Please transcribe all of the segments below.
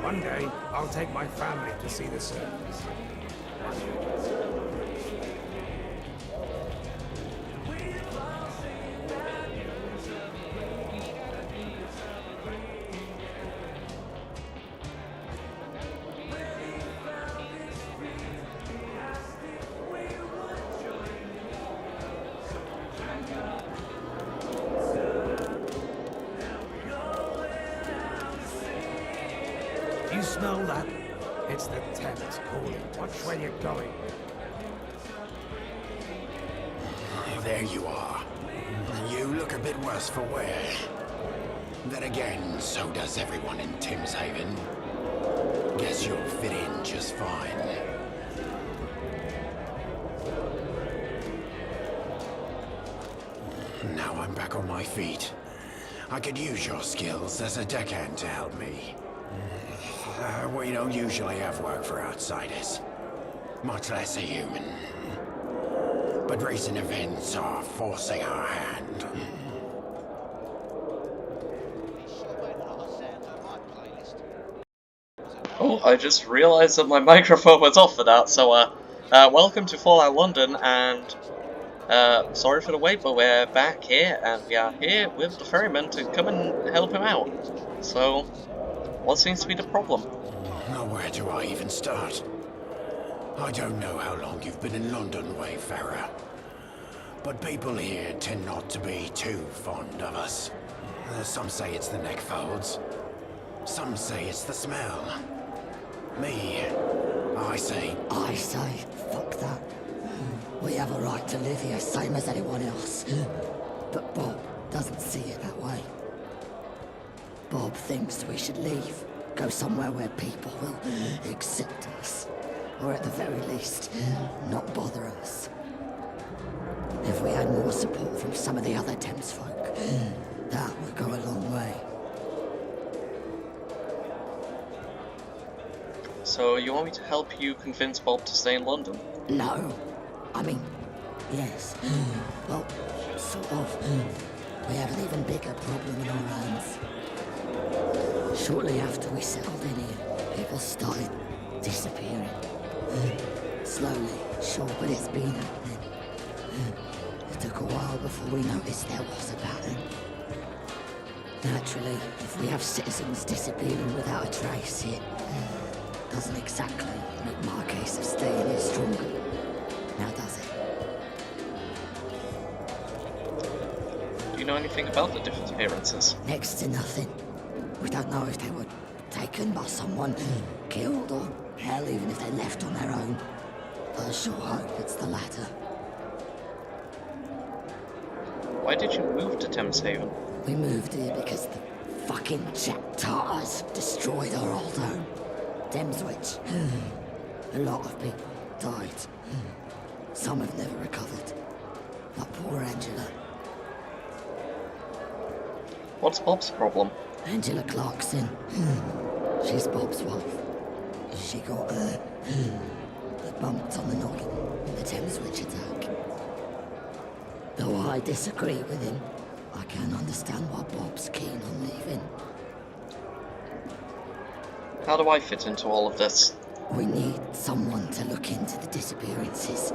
One day, I'll take my family to see the circus. You smell that? It's the Thames calling. Watch where you're going. There you are. You look a bit worse for wear. Then again, so does everyone in Thameshaven. Guess you'll fit in just fine. Now I'm back on my feet. I could use your skills as a deckhand to help me. We don't usually have work for outsiders, much less a human. But recent events are forcing our hand. Oh, I just realised that my microphone was off for that, so welcome to Fallout London, and sorry for the wait, but we're back here, and we are here with the ferryman to come and help him out. So, what seems to be the problem? Where do I even start? I don't know how long you've been in London, Wayfarer, but people here tend not to be too fond of us. Some say it's the neck folds. Some say it's the smell. Me, I say, fuck that. We have a right to live here, same as anyone else. But Bob doesn't see it that way. Bob thinks we should leave, go somewhere where people will accept us. Or at the very least, not bother us. If we had more support from some of the other Thames folk, that would go a long way. So, you want me to help you convince Bob to stay in London? No. I mean, yes. Well, sort of. We have an even bigger problem in our hands. Shortly after we settled in here, people started disappearing. Slowly, sure, but it's been happening. It took a while before we noticed there was a pattern. Naturally, if we have citizens disappearing without a trace, it doesn't exactly make my case of staying here stronger. Now does it? Do you know anything about the disappearances? Next to nothing. We don't know if they were taken by someone, killed, or hell, even if they left on their own. I sure hope it's the latter. Why did you move to Thameshaven? We moved here because the fucking Jack Tartars destroyed our old home. Thameswich. A lot of people died. Some have never recovered. Like poor Angela. What's Bob's problem? Angela Clarkson. She's Bob's wife. She got bumped on the noggin in the Thameswich attack. Though I disagree with him, I can understand why Bob's keen on leaving. How do I fit into all of this? We need someone to look into the disappearances,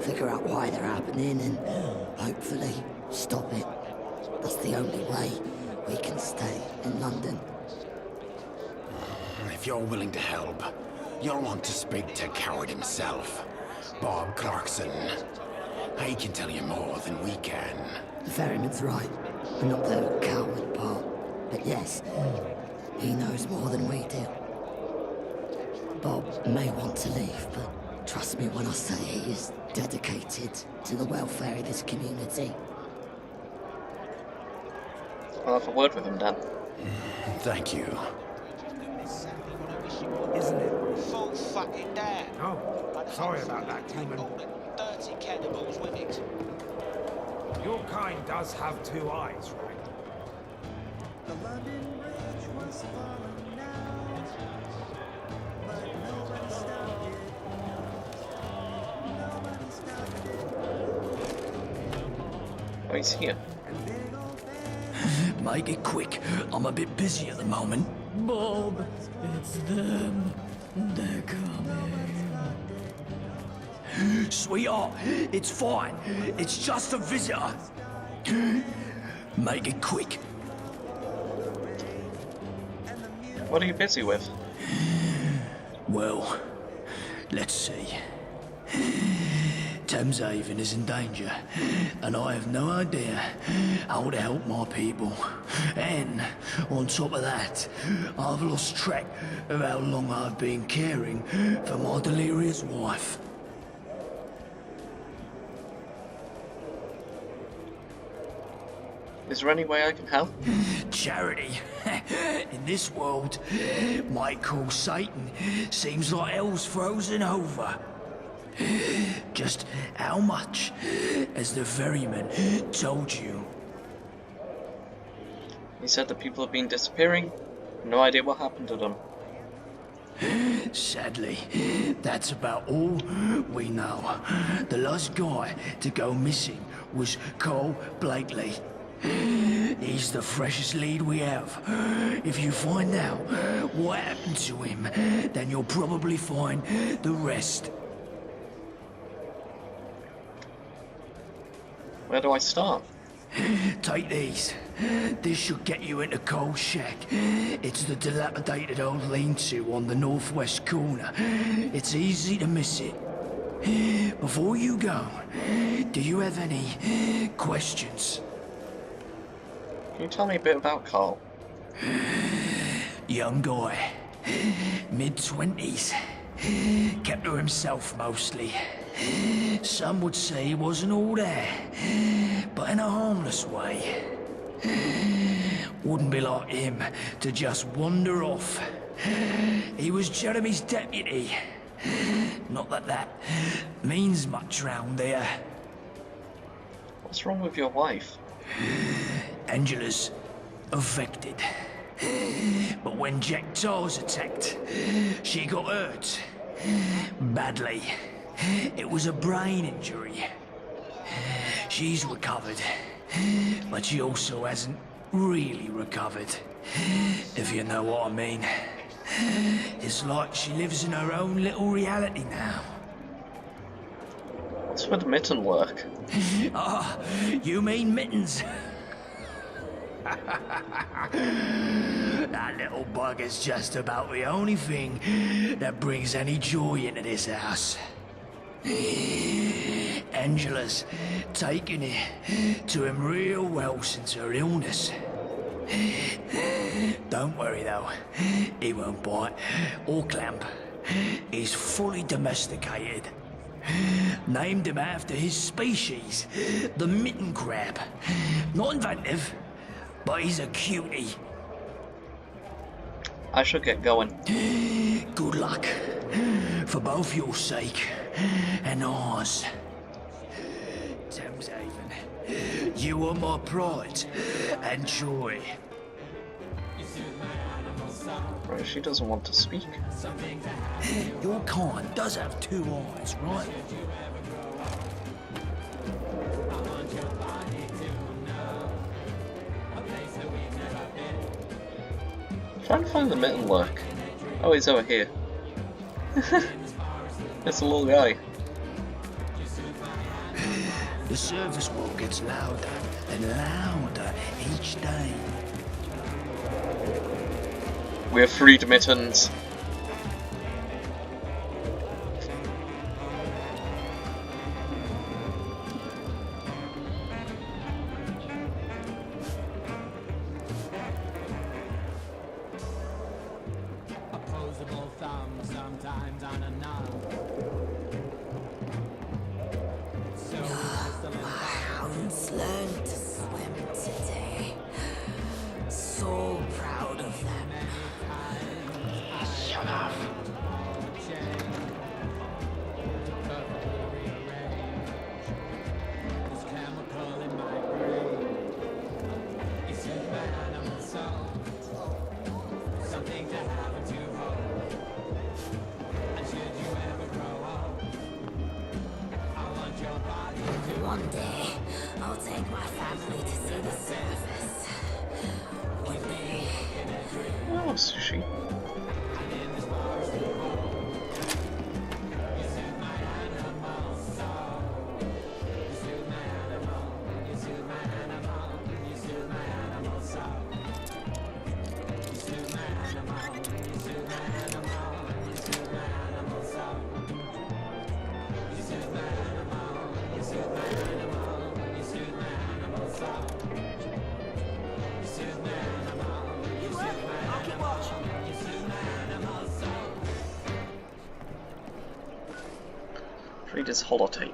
figure out why they're happening, and hopefully stop it. That's the only way we can stay in London. if you're willing to help, you'll want to speak to Coward himself, Bob Clarkson. He can tell you more than we can. The ferryman's right. We're not the coward part. But yes, he knows more than we do. Bob may want to leave, but trust me when I say he is dedicated to the welfare of this community. I'll have a word with him, Dan. Thank you. Isn't it? Full fucking damn. Oh, sorry about that, Demon. Dirty cannibals with it. Your kind does have two eyes, right? The London Bridge was falling down, but nobody stopped it. Nobody stopped it. Oh, he's here. And big old fan Make it quick. I'm a bit busy at the moment. Bob, it's them. They're coming. Sweetheart, it's fine. It's just a visitor. Make it quick. What are you busy with? Well, let's see. Thameshaven is in danger, and I have no idea how to help my people. And on top of that, I've lost track of how long I've been caring for my delirious wife. Is there any way I can help? Charity, in this world, might call Satan, seems like hell's frozen over. Just how much has the ferryman told you? He said that people have been disappearing. No idea what happened to them. Sadly, that's about all we know. The last guy to go missing was Cole Blakely. He's the freshest lead we have. If you find out what happened to him, then you'll probably find the rest. Where do I start? Take these. This should get you into Cole's shack. It's the dilapidated old lean-to on the northwest corner. It's easy to miss it. Before you go, do you have any questions? Can you tell me a bit about Carl? Young guy, mid-20s, kept to himself mostly. Some would say he wasn't all there, but in a harmless way. Wouldn't be like him to just wander off. He was Jeremy's deputy. Not that that means much round here. What's wrong with your wife? Angela's affected. But when Jack Tars attacked, she got hurt. Badly. It was a brain injury. She's recovered, but she also hasn't really recovered, if you know what I mean. It's like she lives in her own little reality now. What's with mitten work? Ah, you mean mittens? That little bug is just about the only thing that brings any joy into this house. Angela's taken it to him real well since her illness. Don't worry though, he won't bite or clamp. He's fully domesticated. Named him after his species, the mitten crab. Not inventive, but he's a cutie. I should get going. Good luck, for both your sake and ours. Thameshaven, you are my pride and joy. Right, she doesn't want to speak. Your kind does have two eyes, right? Trying to find the mitten work. Oh, he's over here. It's a little guy. The service wall gets louder and louder each day. We're freed mittens. Opposable thumb, sometimes on a knob. So My hounds learned to swim today. So proud of them. Shut up. this chemical in my brain. It's a venom soul. Something to have and to hold. And should you ever grow old, I want your body to One day, I'll take my family to see the surface. One day. Oh, want sushi. Read his holotape.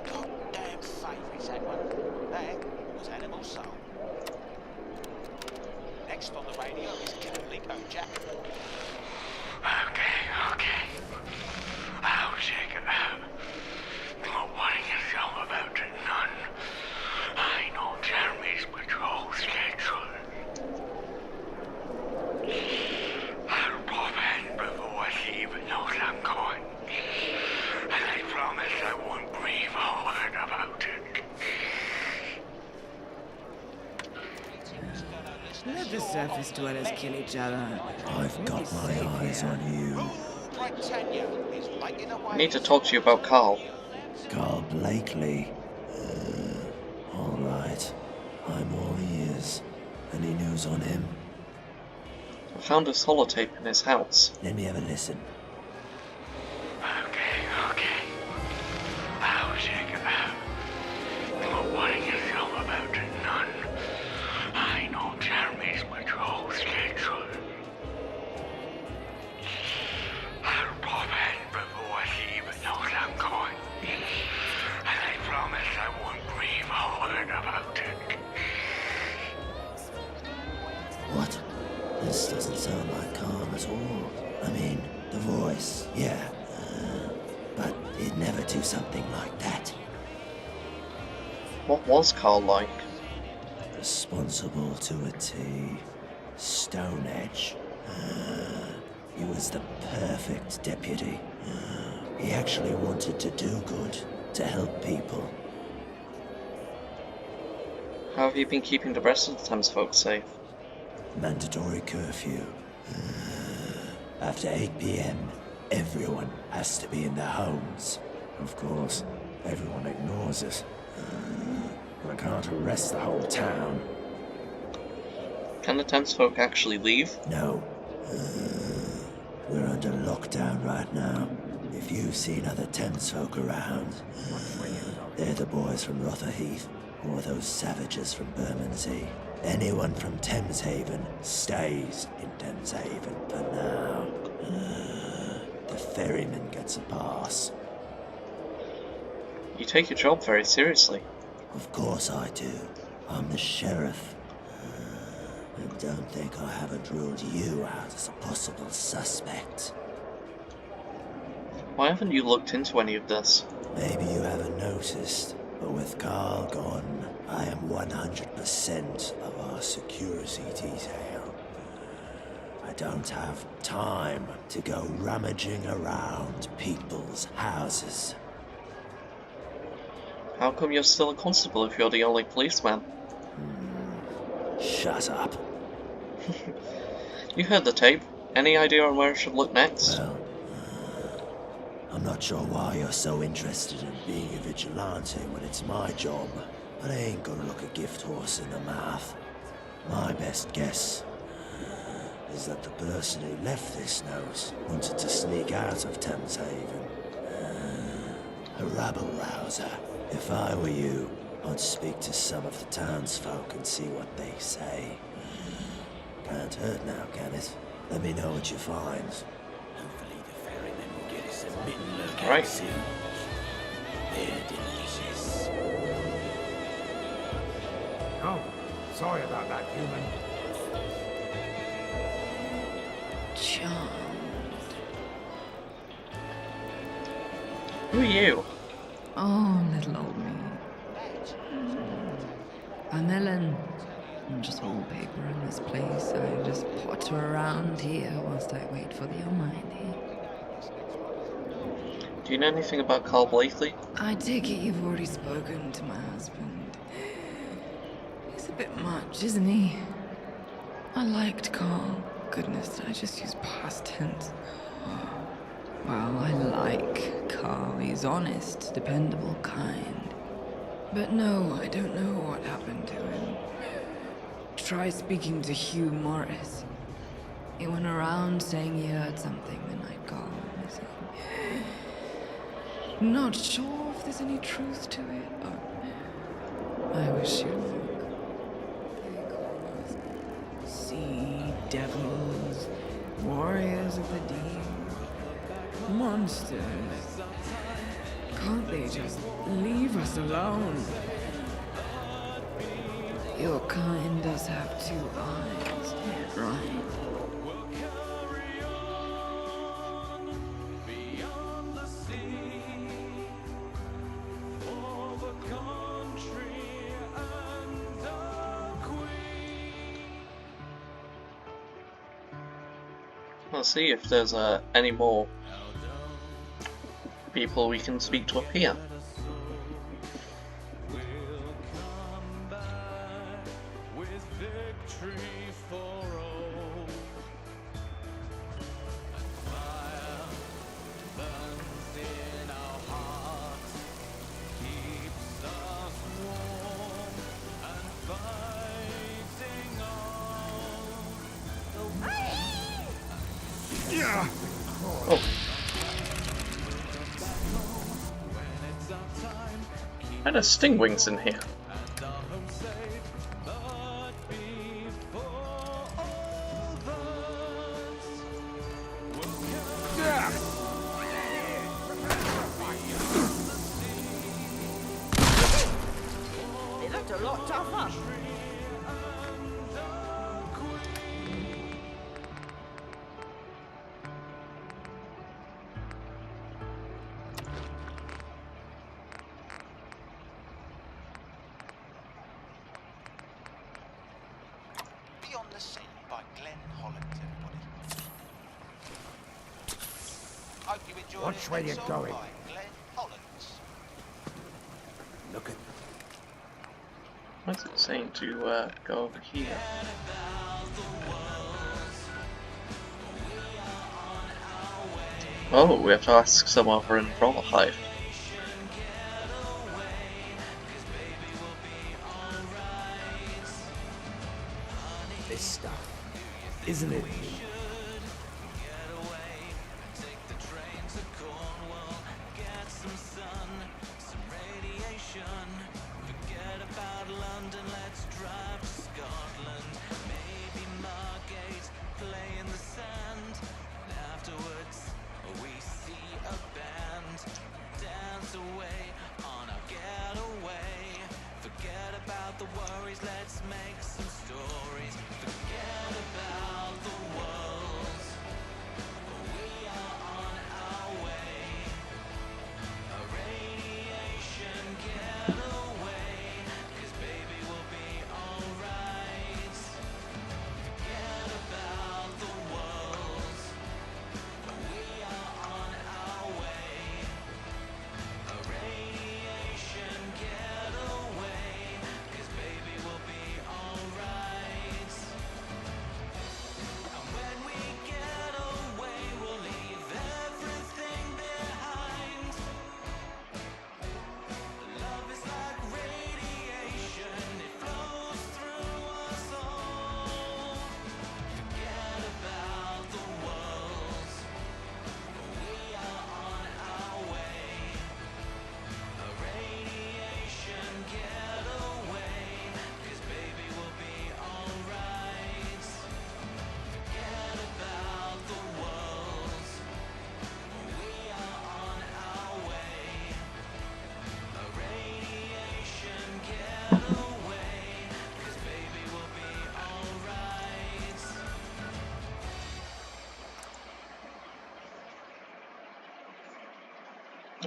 Goddamn favourites, that one. That was Animal Soul. Next on the radio is Killer Lingo Jack. Okay. I'll check it out. But what are you talking about the nun? I know Jeremy's patrol schedule. I'll pop in before he even knows I'm going. And I promise I won't breathe a word about it. Let the surface dwellers kill each other. I've got my eyes on you. Britannia is making away. I need to talk to you about Carl. Carl Blakely. Alright. I'm all ears. Any news on him? I found his holotape in his house. Let me have a listen. Okay. I'll check it out. But what are you talking about the nun? I know Jeremy's patrol schedule. I'll pop in before he even knows I'm going. And I promise I won't breathe a word about it. What? This doesn't sound like Carl at all. I mean, the voice, yeah. But he'd never do something like that. What was Carl like? Responsible to a T. Stone Edge. He was the perfect deputy. He actually wanted to do good, to help people. How have you been keeping the rest of the Thamesfolk safe? Mandatory curfew. After 8 p.m., everyone has to be in their homes. Of course, everyone ignores it. I can't arrest the whole town. Can the Thamesfolk actually leave? No. We're under lockdown right now. If you've seen other Thamesfolk around, they're the boys from Rotherheath, or those savages from Bermondsey. Anyone from Thameshaven stays in Thameshaven for now. The ferryman gets a pass. You take your job very seriously. Of course I do. I'm the sheriff. And don't think I haven't ruled you out as a possible suspect. Why haven't you looked into any of this? Maybe you haven't noticed, but with Carl gone, I am 100% of our security detail. I don't have time to go rummaging around people's houses. How come you're still a constable if you're the only policeman? Shut up. You heard the tape. Any idea on where I should look next? Well, I'm not sure why you're so interested in being a vigilante when it's my job, but I ain't gonna look a gift horse in the mouth. My best guess is that the person who left this note wanted to sneak out of Thameshaven. A rabble-rouser. If I were you, I'd speak to some of the townsfolk and see what they say. Can't hurt now, can it? Let me know what you find. Hopefully the ferryman will get us a mitten look Right. soon. They're delicious. Oh, sorry about that, human. Charmed. Who are you? Oh, little old me. I'm Ellen. I'm just wallpaper in this place. I just potter around here whilst I wait for the Almighty. Do you know anything about Carl Blakely? I take it you've already spoken to my husband. Is bit much, isn't he? I liked Carl. Goodness, I just use past tense. Well, I like Carl. He's honest, dependable, kind. But no, I don't know what happened to him. Try speaking to Hugh Morris. He went around saying he heard something the night Carl went missing. Not sure if there's any truth to it, but I wish you luck. They call us sea devils, warriors of the deep, monsters. Can't they just leave us alone? Your kind does have two eyes, right? Let's see if there's any more people we can speak to up here. Oh. And a stingwings in here. They looked a lot tougher. Beyond the Sea by Glenn Holland, everybody. Hope you enjoyed Which this way next you song going? by Glenn Holland. Look at What's it saying to go over here? Oh, we have to ask some over in Roller Hive. this stuff, isn't it?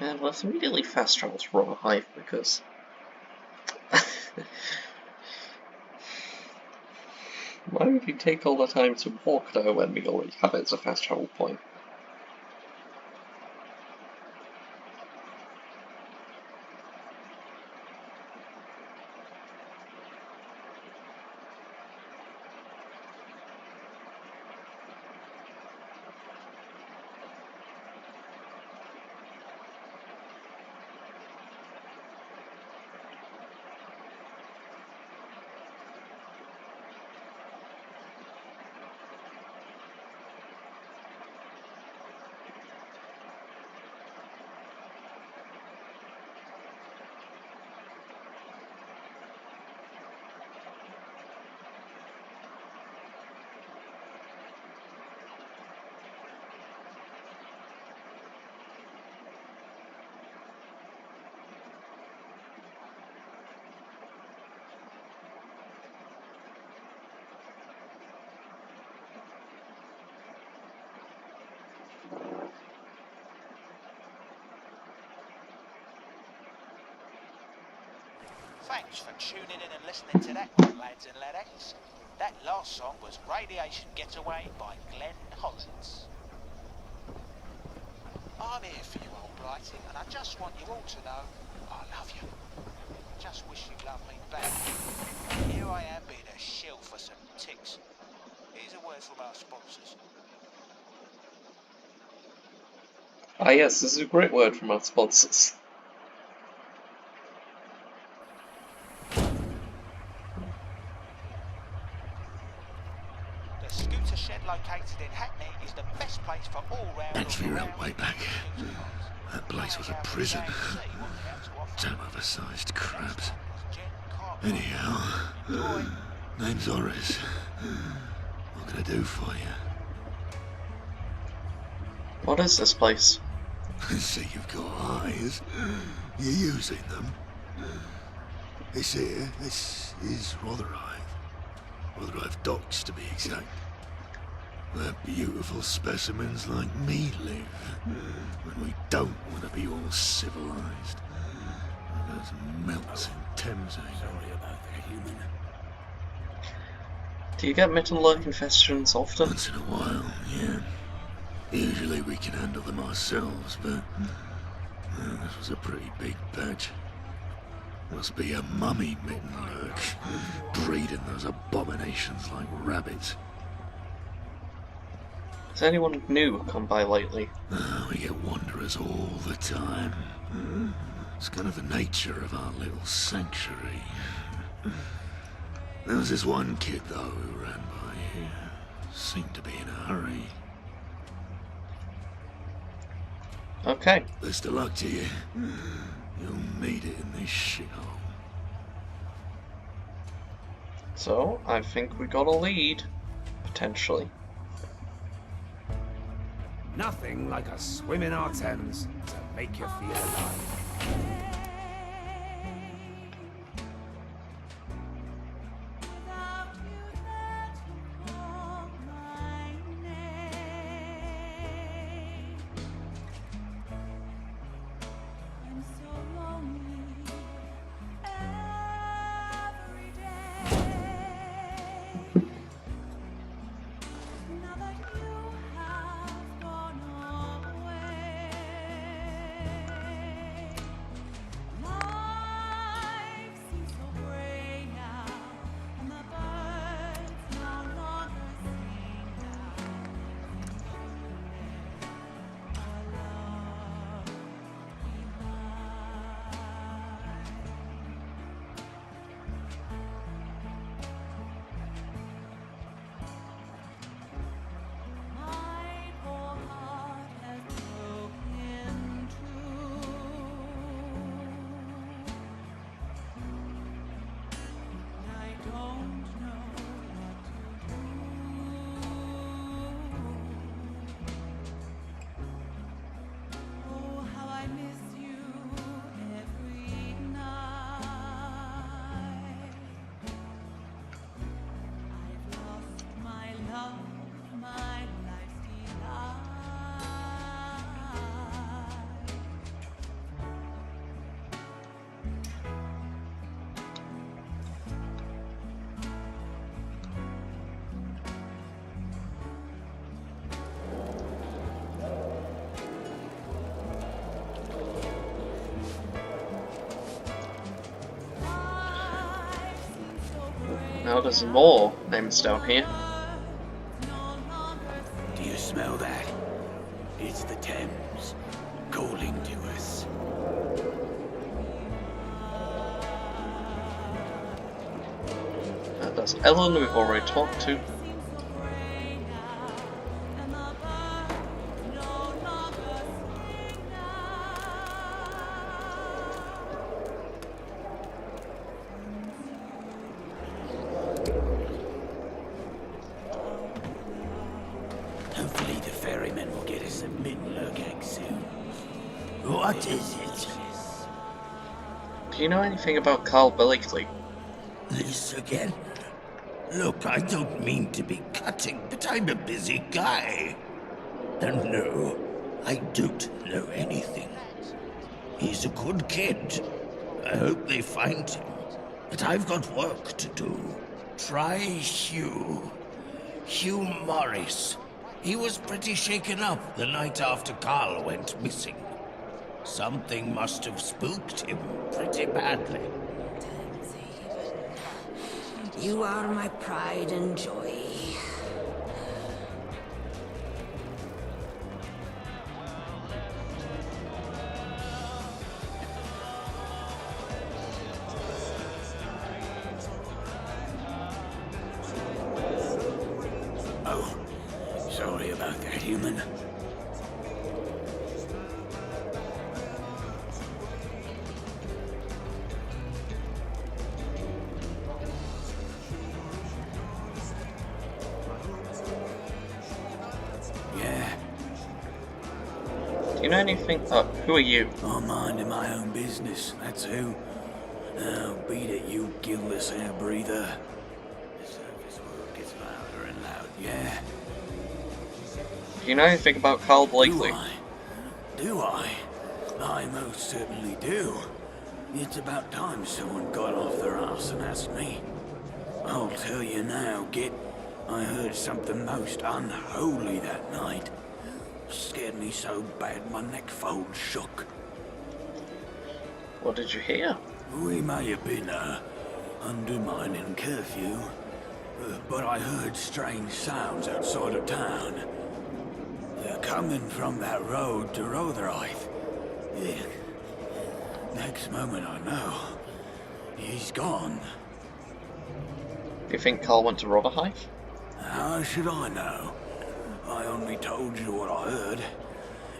And let's immediately fast travel to Roller Hive because why would we take all the time to walk there when we already have it as a fast travel point? Thanks for tuning in and listening to that one, lads and laddettes. That last song was Radiation Getaway by Glenn Hollins. I'm here for you, old Blighty, and I just want you all to know I love you. Just wish you'd love me back. Here I am being a shill for some ticks. Here's a word from our sponsors. Ah yes, this is a great word from our sponsors. The scooter shed located in Hackney is the best place for all-round... Thanks for your help way back. That place was a prison. Damn oversized crabs. Anyhow, name's Horace. What can I do for you? What is this place? See, you've got eyes. You're using them. This here, this is Rotherhithe Docks, to be exact. Where beautiful specimens like me live, when we don't want to be all civilized. And those melts in Thameshaven. Sorry about that, human. Do you get mitten-lurk infestations often? Once in a while, yeah. Usually we can handle them ourselves, but this was a pretty big patch. Must be a mummy mitten-lurk, breeding those abominations like rabbits. Has anyone new come by lately? We get wanderers all the time. It's kind of the nature of our little sanctuary. There was this one kid, though, who ran by here. Seemed to be in a hurry. Okay. Best of luck to you. You'll need it in this shithole. So, I think we got a lead. Potentially. Nothing like a swim in our Thames to make you feel alive. Now there's more names down here. Do you smell that? It's the Thames calling to us. There's Ellen, we've already talked to. Hopefully the ferryman will get us some mitten-lurk eggs soon. What is it? Do you know anything about Carl Billickley? This again? Look, I don't mean to be cutting, but I'm a busy guy. And no, I don't know anything. He's a good kid. I hope they find him. But I've got work to do. Try Hugh. Hugh Morris. He was pretty shaken up the night after Carl went missing. Something must have spooked him pretty badly. You are my pride and joy. Oh, sorry about that, human. Yeah, Do you know anything? Who are you? I'm minding my own business, that's who. Now, beat it, you gillless air breather. The surface world gets louder and louder, yeah? Do you know anything about Carl Blakely? Do I? I most certainly do. It's about time someone got off their ass and asked me. I'll tell you now, Git. I heard something most unholy that night. Scared me so bad my neck folds shook. What did you hear? We may have been, undermining curfew, but I heard strange sounds outside of town. They're coming from that road to Rotherhithe. Yeah. Next moment I know, he's gone. Do you think Carl went to Rotherhithe? How should I know? I only told you what I heard.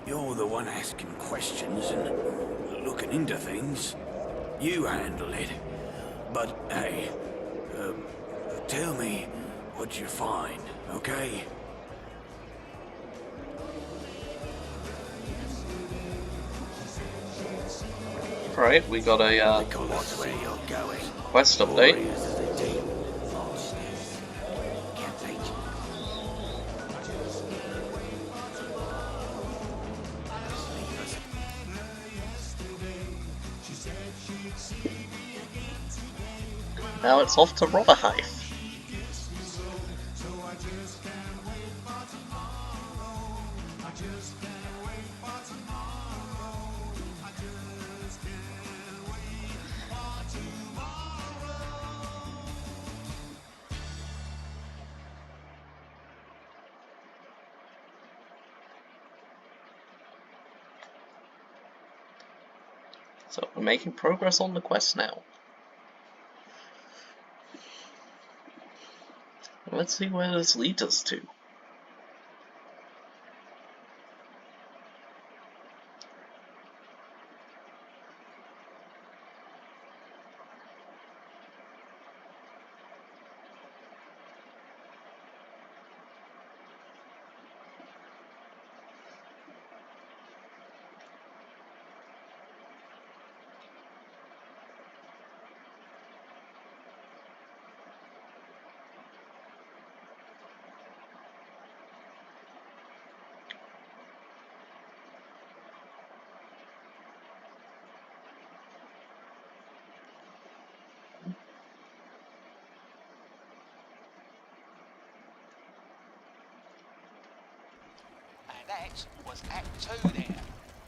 You're the one asking questions and looking into things. You handle it. But, hey, tell me what you find, okay? Right, we got a What's where you're going? quest update. Warriors of the deep. Monsters. Can't they? Now it's off to Rotherhithe. So we're making progress on the quest now. Let's see where this leads us to. And that was Act 2 there.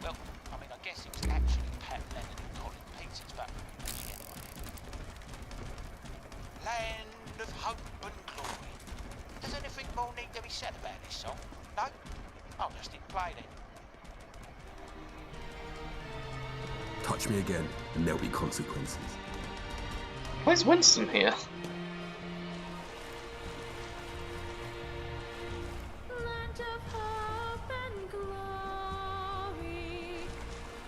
Well, I mean, I guess it was actually Pat Lennon and Colin Peters, but you get the idea. Land of Hope and Glory. Does anything more need to be said about this song? No? I'll just hit play then. Touch me again, and there'll be consequences. Where's Winston here? Land of hope and glory,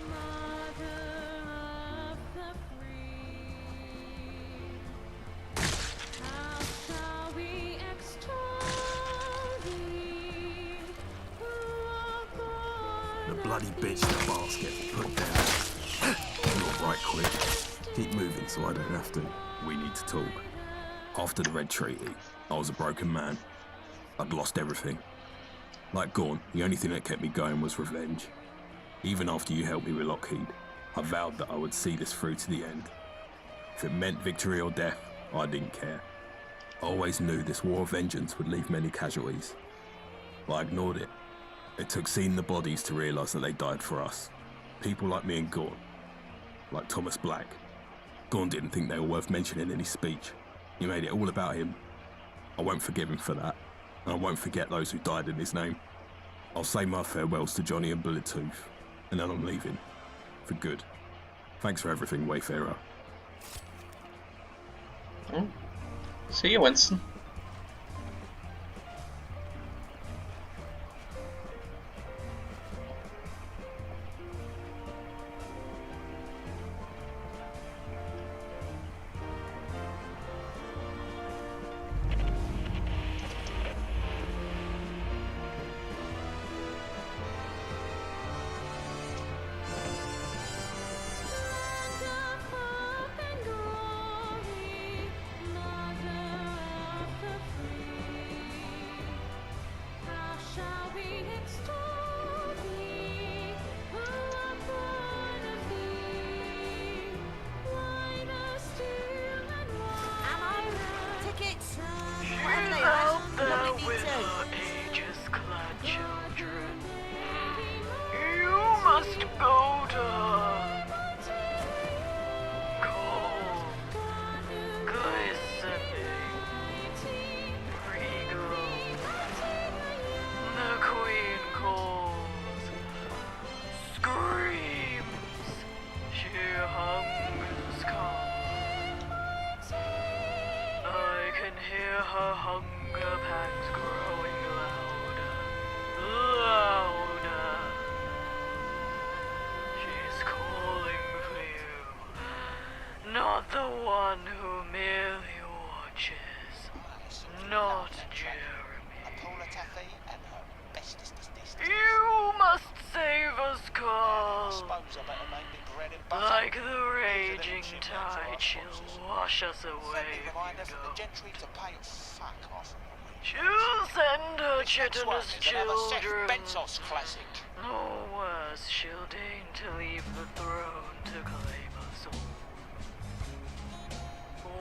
mother of the free. How shall we extol thee, who are born The bloody bitch in the basket, put down. You're right quick. Keep moving so I don't have to. We need to talk. After the Red Treaty, I was a broken man. I'd lost everything. Like Gorn, the only thing that kept me going was revenge. Even after you helped me with Lockheed, I vowed that I would see this through to the end. If it meant victory or death, I didn't care. I always knew this war of vengeance would leave many casualties. But I ignored it. It took seeing the bodies to realise that they died for us. People like me and Gorn. Like Thomas Black. Gorn didn't think they were worth mentioning in his speech. He made it all about him. I won't forgive him for that. And I won't forget those who died in his name. I'll say my farewells to Johnny and Bullettooth. And then I'm leaving. For good. Thanks for everything, Wayfarer. See you, Winston. She'll send her chitinous children. Or worse, she'll deign to leave the throne to claim us all.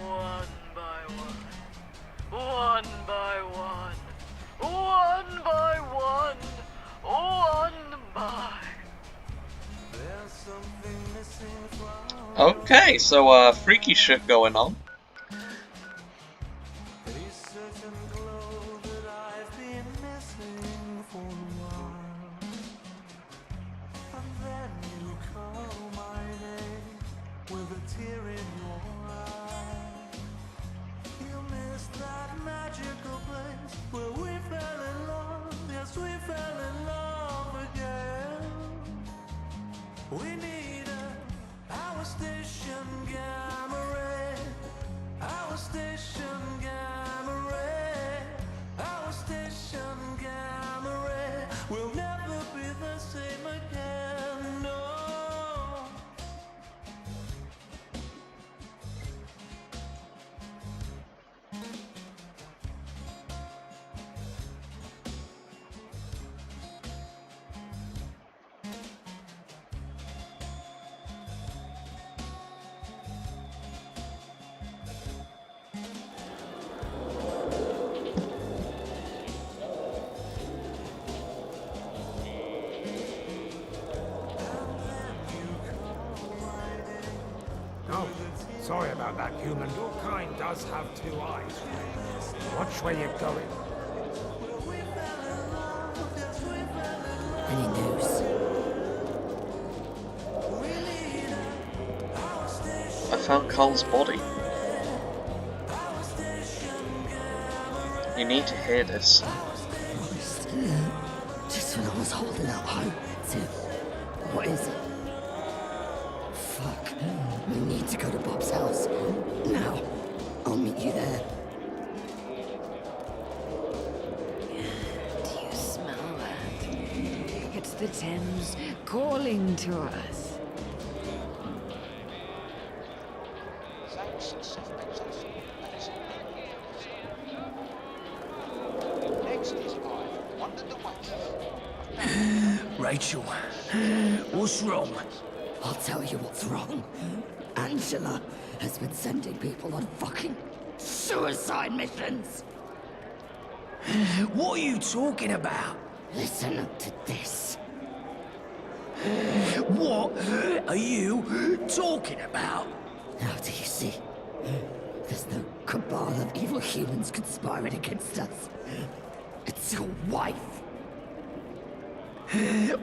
One by one. One by one. One by one. One by. Okay, so freaky shit going on. Oh, sorry about that, human. Your kind does have two eyes. Watch where you're going. Any news? I found Carl's body. You need to hear this. Just when I was holding out hope. What is it? Fuck. We need to go to Bob's house. Now. I'll meet you there. Do you smell that? It's the Thames calling to us. Rachel, what's wrong? I'll tell you what's wrong. Angela, has been sending people on fucking suicide missions. What are you talking about? Listen up to this. What are you talking about? Now do you see? There's no cabal of evil humans conspiring against us. It's your wife.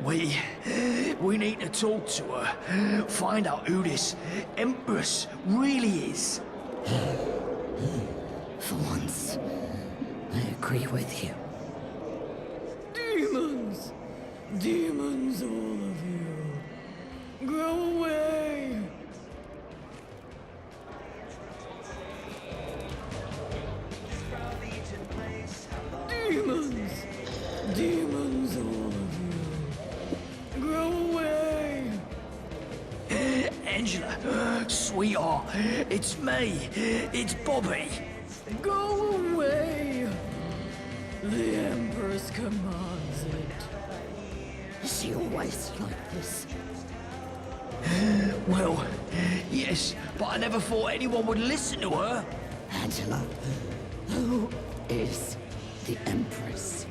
We need to talk to her. Find out who this Empress really is. For once, I agree with you. Demons! Demons, all of you. Go away! Demons! Demons, all of you. Go away! Angela, sweetheart, it's me. It's Bobby. Go away! The Empress commands it. Is she always like this? Well, yes, but I never thought anyone would listen to her. Angela, who is the Empress?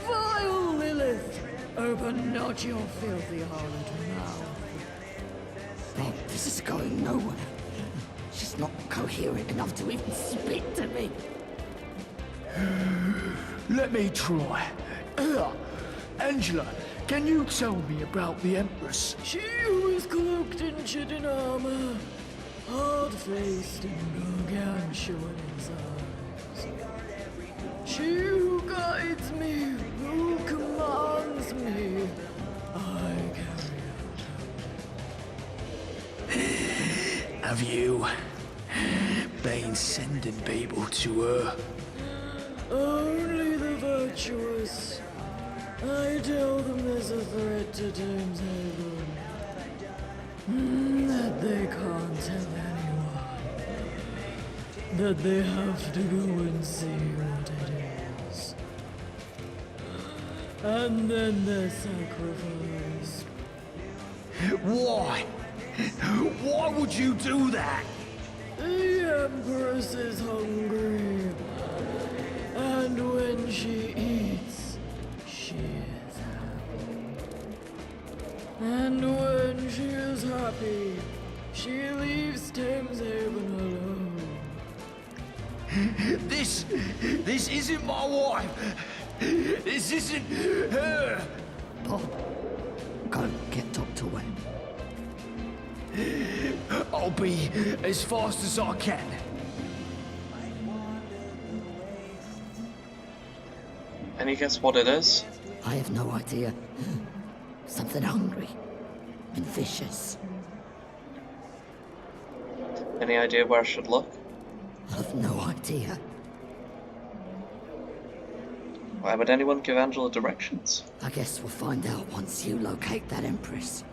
Vile Lilith! Open not your filthy harlot mouth. Bob, this is going nowhere. She's not coherent enough to even speak to me. Let me try. Angela, can you tell me about the Empress? She who is cloaked in chitin armor, hard-faced and gargantuan in size. She who guides me, who commands me, I carry out. Have you been sending people to her? Only the virtuous. I tell them there's a threat to Thameshaven. That they can't tell anyone. That they have to go and see what it is. And then their sacrifice. Why? Why would you do that? The Empress is hungry. And when she eats, she is happy. And when she is happy, she leaves Thameshaven alone. This isn't my wife. This isn't her. Bob, go get Dr. Webb. I'll be as fast as I can. Any guess what it is? I have no idea. Something hungry and vicious. Any idea where I should look? I've no idea. Why would anyone give Angela directions? I guess we'll find out once you locate that Empress.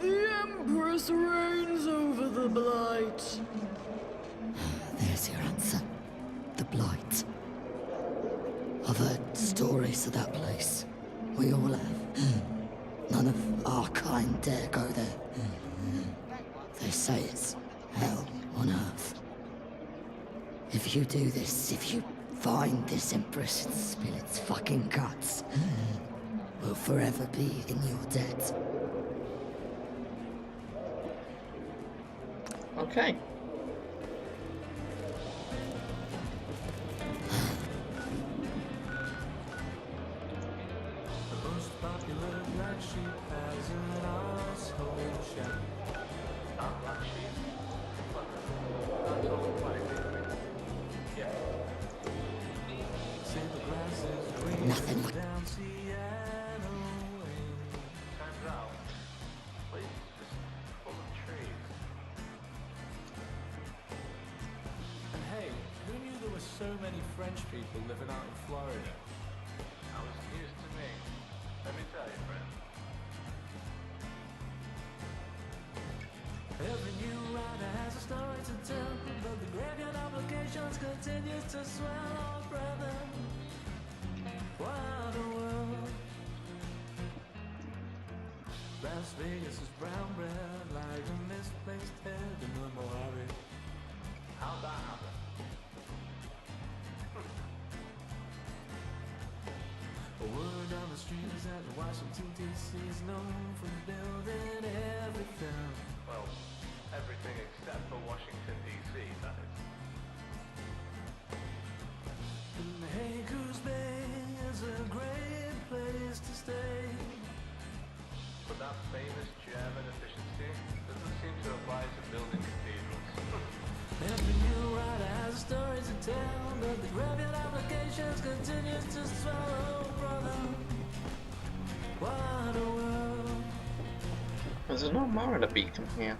The Empress reigns over the Blight. There's your answer. The Blight. I've heard stories of that place. We all have. None of our kind dare go there. They say it's hell on earth. If you do this, if you find this Empress and spill its fucking guts, we'll forever be in your debt. Okay. Nothing like so many French people living out in Florida. That was news to me. Let me tell you, friend. Every new writer has a story to tell, but the graveyard obligations continues to swell, oh brother. What a world. Las Vegas is brown bread, like a misplaced head in the Mojave. How'd that happen? A word on the street is that Washington D.C. is known for building everything. Well, everything except for Washington D.C., that is. And Hey Goose Bay is a great place to stay. But that famous German efficiency doesn't seem to apply to building cathedrals. Every new writer has a story to tell, but the graveyard applications continues to swallow, brother. What a world. There's no Mariner beacon here.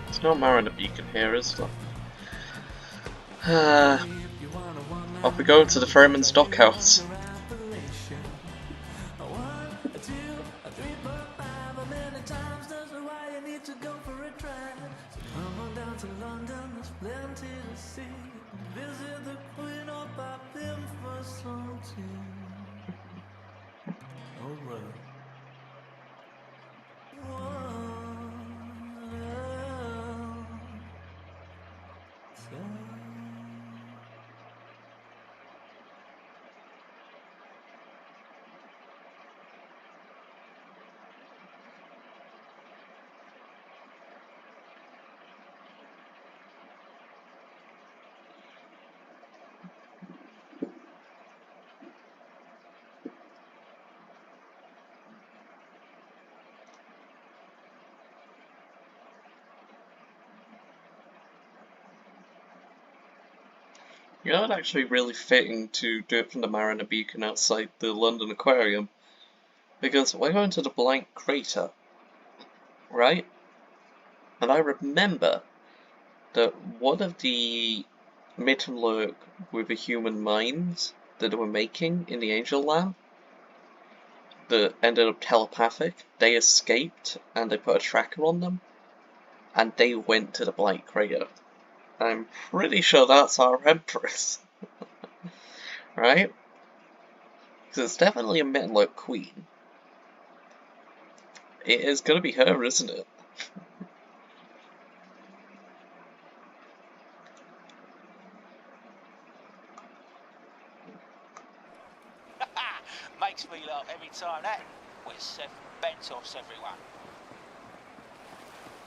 There's no Mariner beacon here, is there? I'll be going to the Ferryman's Dockhouse. You know, it's actually really fitting to do it from the Mariner Beacon outside the London Aquarium, because we're going to the blank crater, right? And I remember that one of the Mittenlurk with the human minds that they were making in the Angel Lab that ended up telepathic, they escaped and they put a tracker on them, and they went to the blank crater. I'm pretty sure that's our Empress. Right? Because it's definitely a Mittenlurk Queen. It is gonna be her, isn't it? Makes me laugh every time that. We're 7 Bentos, everyone.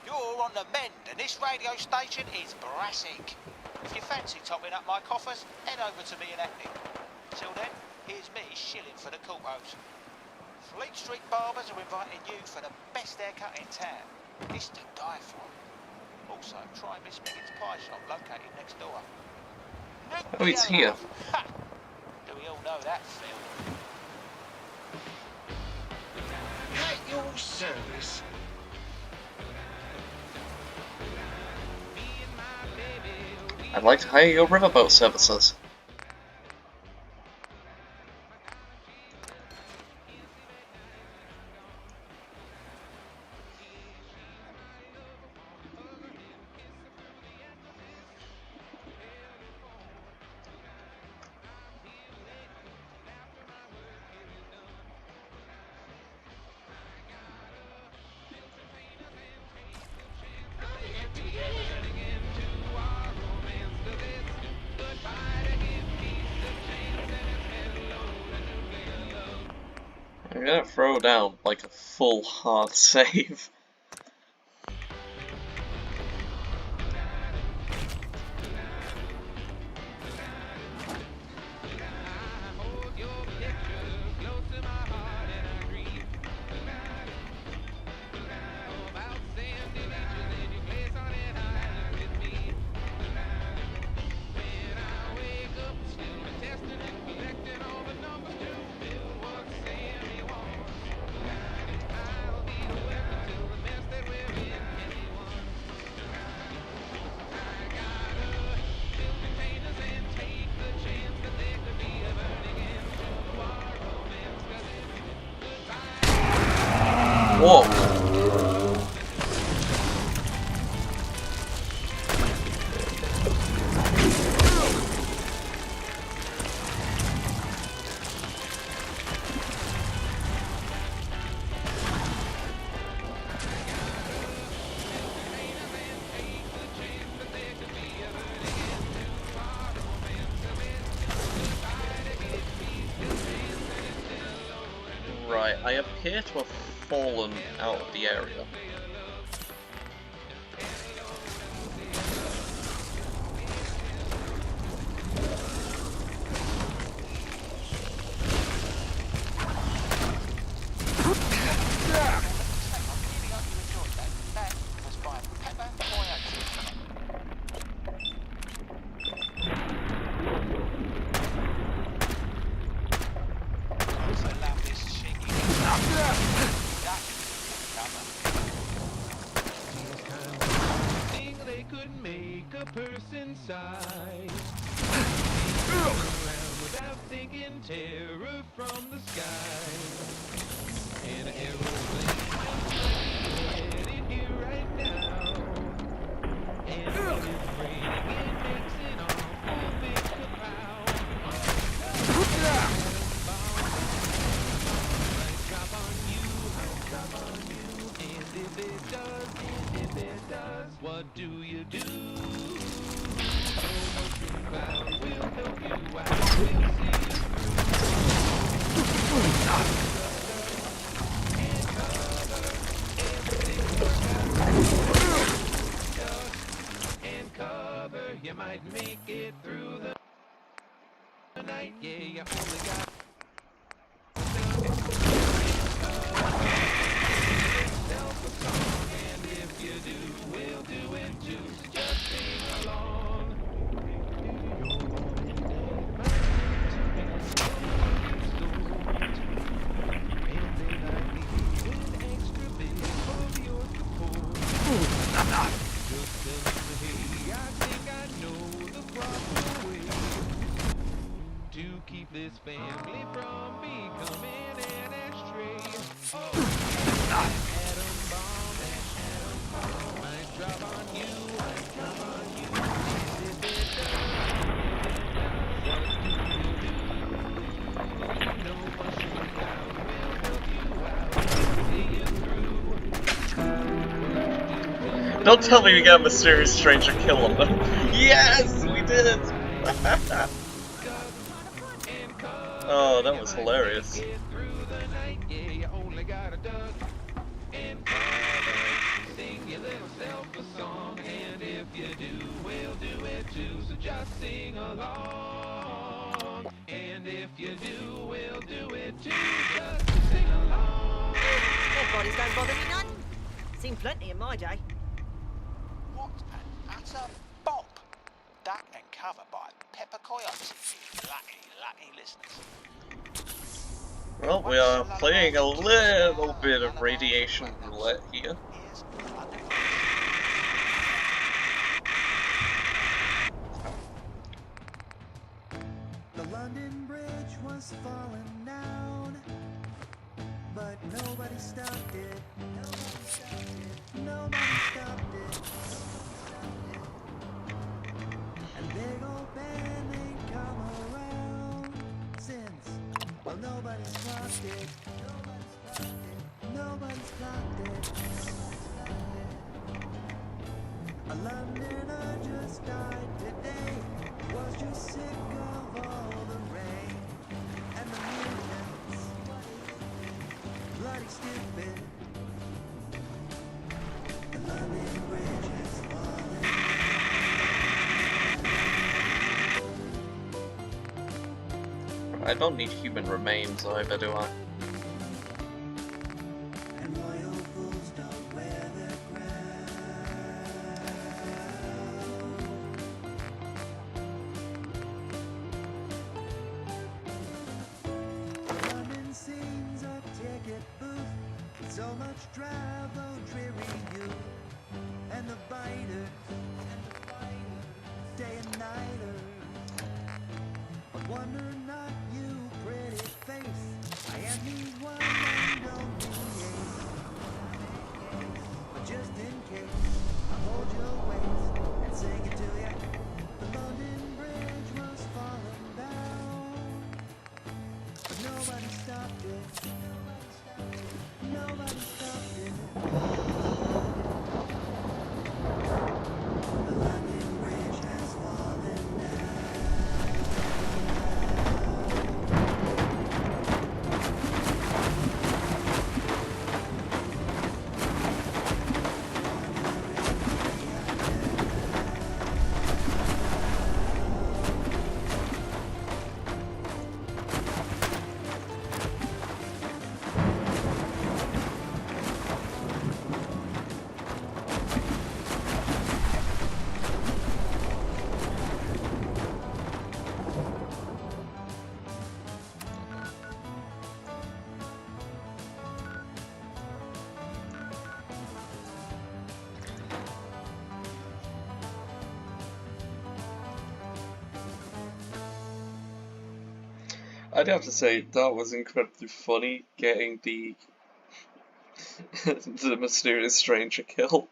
You're on the mend, and this radio station is brassic. If you fancy topping up my coffers, head over to me and Epic. Till then, here's me shilling for the courthouse. Fleet Street Barbers are inviting you for the best haircut in town. It's to die for. Also, try Miss Miggin's pie shop located next door. Oh, he's here. Ha! Do we all know that, Phil? At your service. I'd like to hire your riverboat services. I'm gonna throw down like a full hard save. Whoa. Right, I appear to have fallen out of the area. They could make a person sigh. Around without thinking, terror from the sky. An aeroplane headed here right now. And when it's raining, it makes an awful big kapow. Might drop on you, and if it does, what do you do? Cloud will help you out. We'll see you and cover. You might make it through the night. Yeah, you only got and if you do, we'll do it too. Just sing along. To keep this family from becoming an ashtray. Atom bomb might drop on you, And if it does, what do you do? No mushroom cloud will help you out. See you through. Don't tell me we got a mysterious stranger killing them. Yes, we did! Oh, that was hilarious. Sing your little self a song, and if you do, we'll do it too. So just sing along. And if you do, we'll do it too. Just sing along. Dead bodies don't bother me none. Seen plenty in my day. What an utter bop! Duck and cover by Pepper Coyote. Lucky listeners. Well, we are playing a little bit of radiation roulette here. The London Bridge was falling down, but nobody stopped it. Nobody stopped it. And big old Ben ain't come around since. Well, nobody's clocked it. Nobody's clocked it. A Londoner just died today. Was you sick of all the rain and the millions? Bloody stupid. The London Bridge is falling. I don't need human remains either, do I? And royal fools don't wear their crown. London scenes a ticket booth. So much travel, dreary youth. And the biters, day and nighters. But wonder not, you pretty face. I am the one and only ace. I'd have to say that was incredibly funny, getting the the mysterious stranger kill.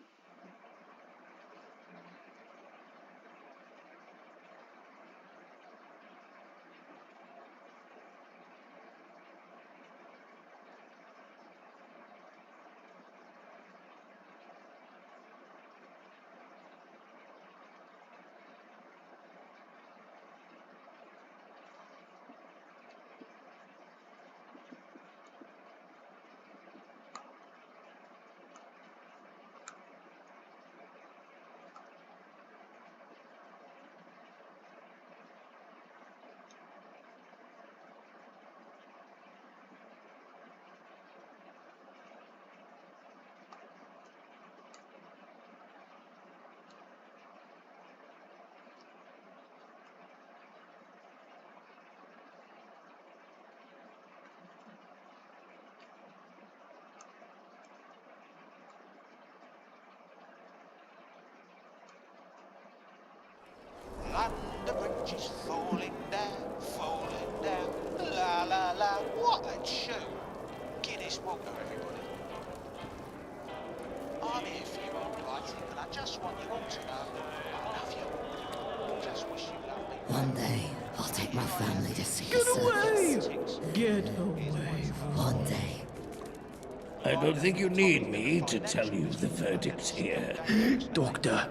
London Bridge is falling down, la la la, what a tune! Guinness water, everybody. I'm here for you, old blighting, and I just want you all to know I love you. Just wish you loved me. One day, I'll take my family to see Get a away! circus. Get away. One day. I don't think you need me to tell you the verdict here. Doctor,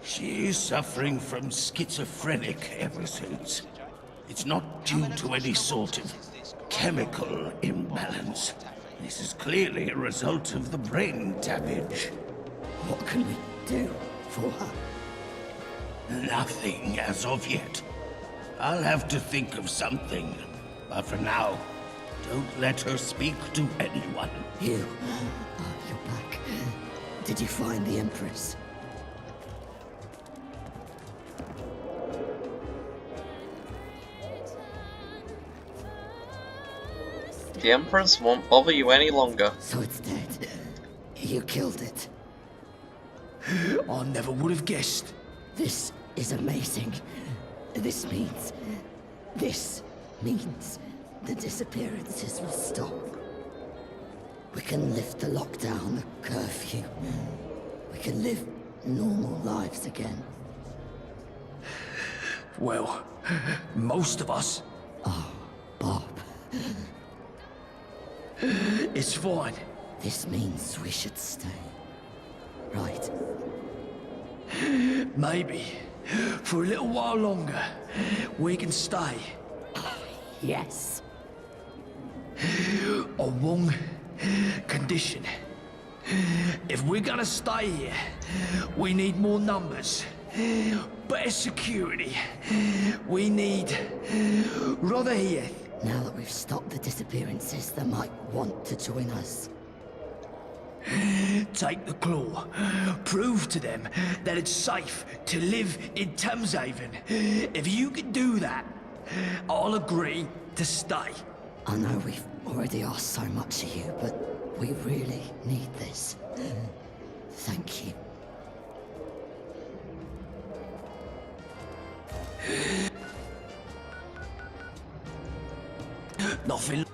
she is suffering from schizophrenic episodes. It's not due to any sort of chemical imbalance. This is clearly a result of the brain damage. What can we do for her? Nothing as of yet. I'll have to think of something. But for now, don't let her speak to anyone. You. You're back. Did you find the Empress? The Empress won't bother you any longer. So it's dead. You killed it. I never would have guessed. This is amazing. This means the disappearances will stop. We can lift the lockdown, the curfew. We can live normal lives again. Well, most of us. Oh, Bob. It's fine. This means we should stay. Right? Maybe. For a little while longer, we can stay. Yes. On one condition. If we're gonna stay here, we need more numbers. Better security. We need Rother here. Now that we've stopped the disappearances, they might want to join us. Take the claw. Prove to them that it's safe to live in Thameshaven. If you can do that, I'll agree to stay. I know we've already asked so much of you, but we really need this. Thank you. Nothing.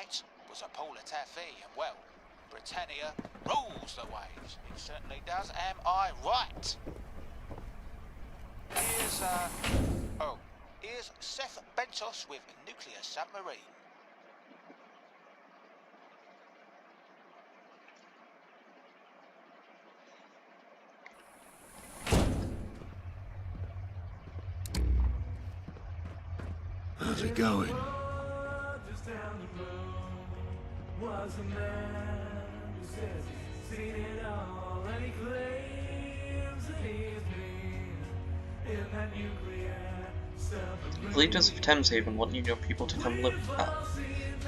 that was a Paul Taffy, and well, Britannia rules the waves. It certainly does. Am I right? Here's Seth Bentos with Nuclear Submarine. How's it going? Just down the road was a man who says he's seen it all, and he claims that he's been in that nuclear submarine. Leaders of Thameshaven want your people to come live.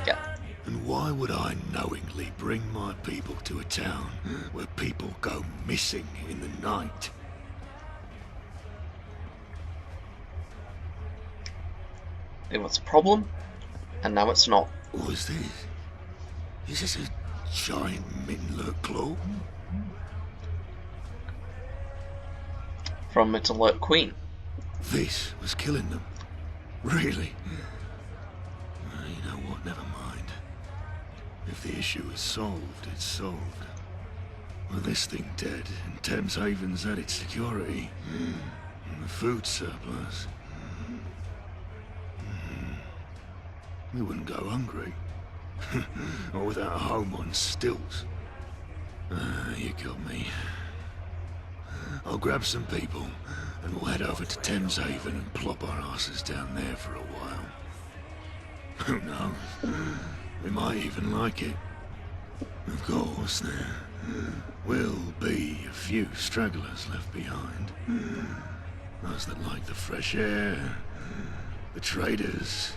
Yeah. And why would I knowingly bring my people to a town where people go missing in the night? It was a problem, and now it's not. What is this? Is this a giant Minler claw? From its alert queen. This was killing them. Really? You know what, never mind. If the issue is solved, it's solved. With this thing dead, and Thameshaven's at its security, and the food surplus, we wouldn't go hungry. Or without a home on stilts. You got me. I'll grab some people, and we'll head over to Thameshaven and plop our asses down there for a while. Who knows? We might even like it. Of course, there will be a few stragglers left behind. Those that like the fresh air, the traders,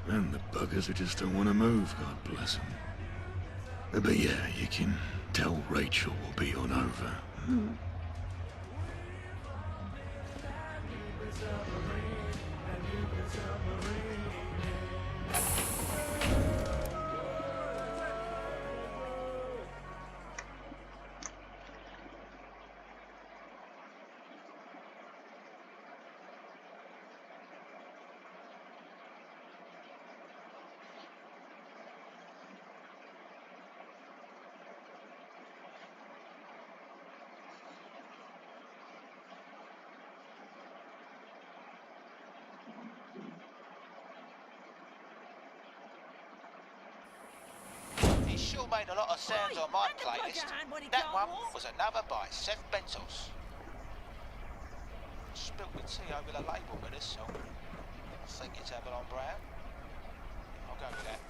and the buggers who just don't want to move, God bless them. But yeah, you can tell Rachel will be on over. He sure made a lot of sounds on my playlist. That one was another by Seth Bentos. Spilt my tea over the label with this song. I think it's Avalon Brown. I'll go with that.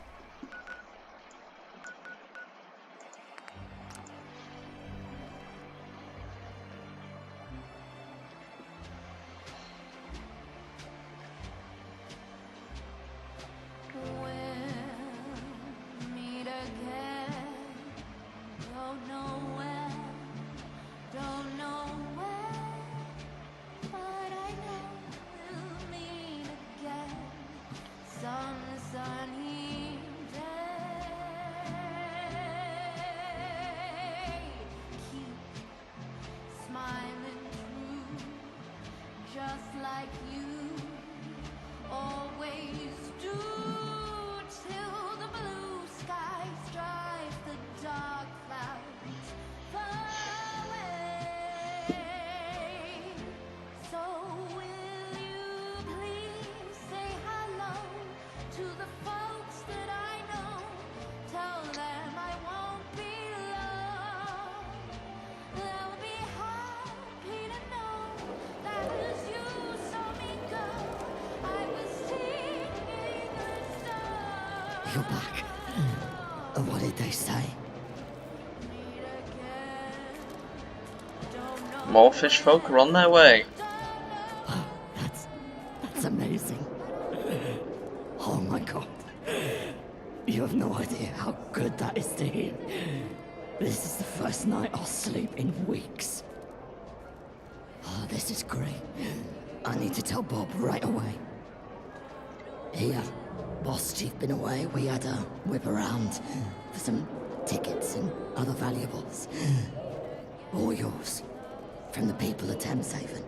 Just like you always do, till the blue skies drive the dark clouds far away. So will you please say hello to the folks that I know? Tell them I won't be long. They'll be happy to know that as you saw me go, I was singing a song. You're back. What did they say? More fish folk are on their way. Oh, that's amazing. Oh my god. You have no idea how good that is to hear. This is the first night I'll sleep in weeks. Oh, this is great. I need to tell Bob right away. Boss Chief been away. We had a whip around for some tickets and other valuables. All yours. From the people of Thameshaven.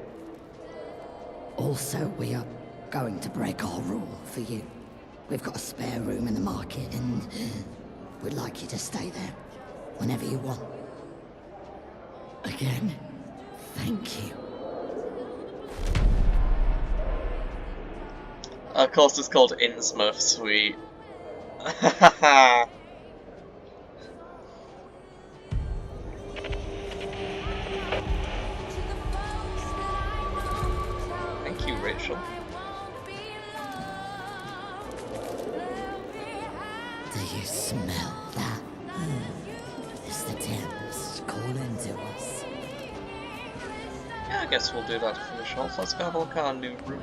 Also, we are going to break our rule for you. We've got a spare room in the market, and we'd like you to stay there whenever you want. Again, thank you. Of course, it's called Innsmouth Suite. Thank you, Rachel. Do you smell that? It's the Thames calling to us. Yeah, I guess we'll do that to finish off. Let's go have a look at our new room.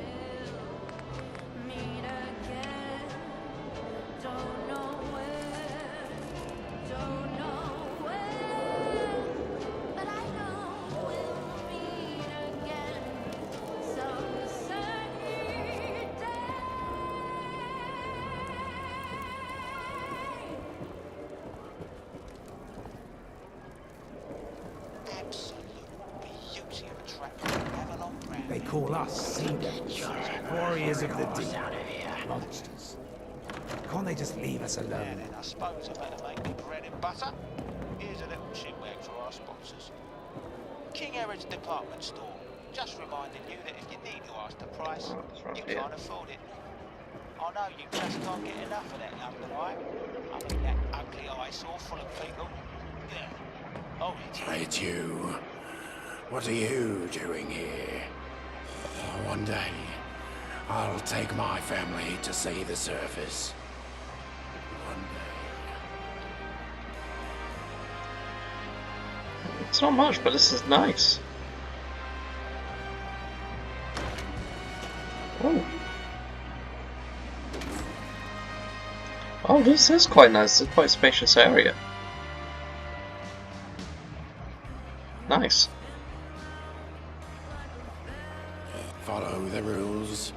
They call us sea devils, warriors of the deep, monsters. Can't they just leave us Yeah, alone? then I suppose I better make me bread and butter. Here's a little chinwag for our sponsors. King Herod's department store. Just reminding you that if you need to ask the price, you can't afford it. I know you just can't get enough of that London eye. I mean, that ugly eyesore full of people. Yeah. Oh, It's you. What are you doing here? One day, I'll take my family to see the surface. One day. It's not much, but this is nice. Oh. Oh, this is quite nice. It's a quite spacious area. Nice. Follow the rules,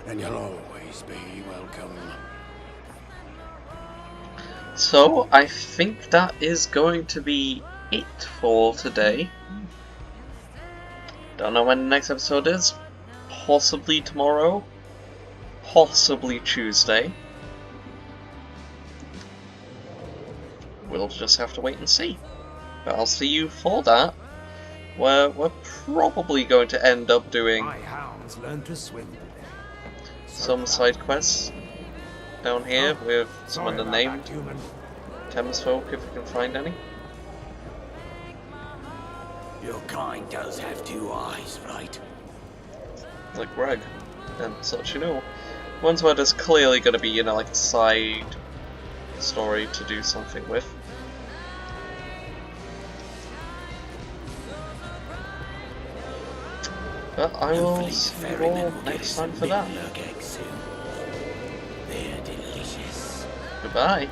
and you'll always be welcome. So, I think that is going to be it for today. Don't know when the next episode is. Possibly tomorrow. Possibly Tuesday. We'll just have to wait and see. But I'll see you for that. Where we're probably going to end up doing My hounds learned to swim today. some side quests down here with some Sorry about that, unnamed human. Thames folk, if we can find any. Your kind does have two eyes, right? Like Greg and such, you know. Ones where there's clearly going to be, you know, like a side story to do something with. But I will see you all next time for that. They're delicious. Goodbye.